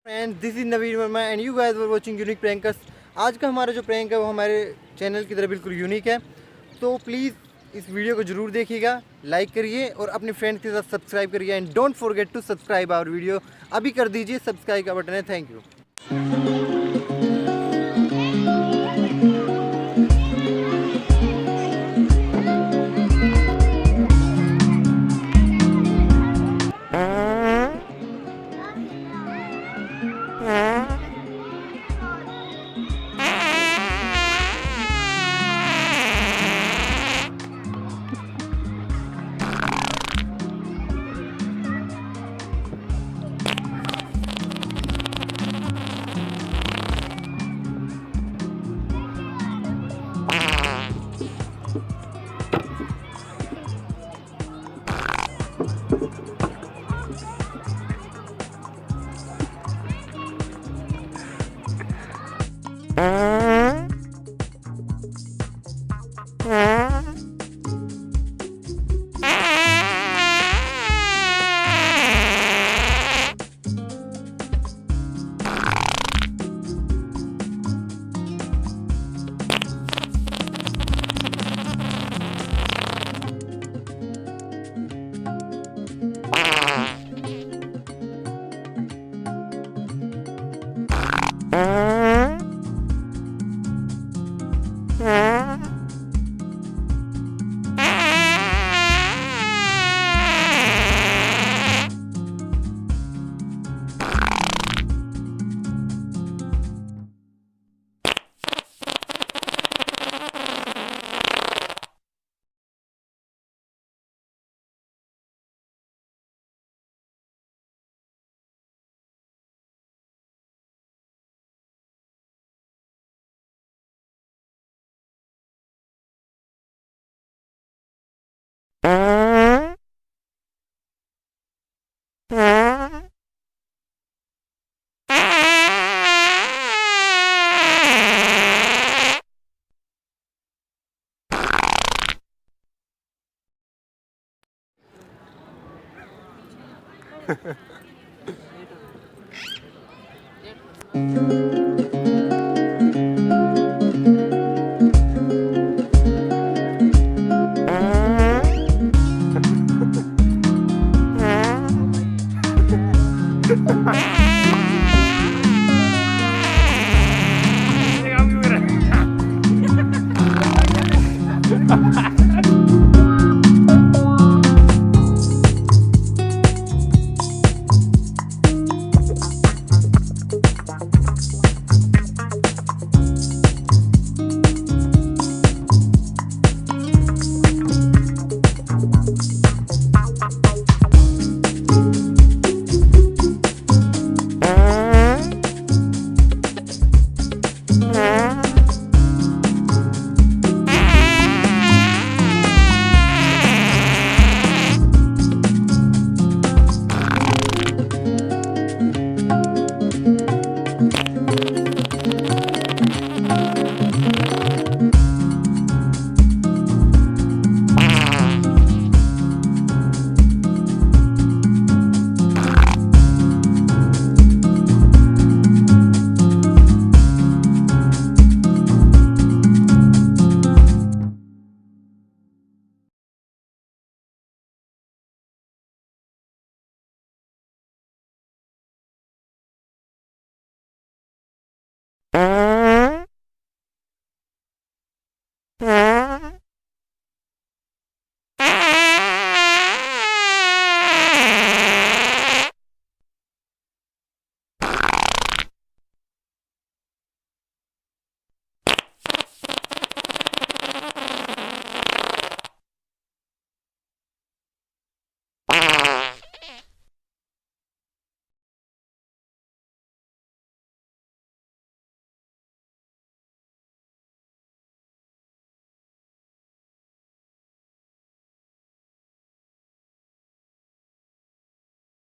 And this is Naveen Verma and you guys were watching Unique Prankers. आज का हमारा जो प्रैंक है वो हमारे चैनल की तरह बिल्कुल यूनिक है, तो प्लीज़ इस वीडियो को ज़रूर देखिएगा, लाइक करिए और अपने फ्रेंड्स के साथ सब्सक्राइब करिए and don't forget to subscribe our video. अभी कर दीजिए, सब्सक्राइब का बटन है। Thank you.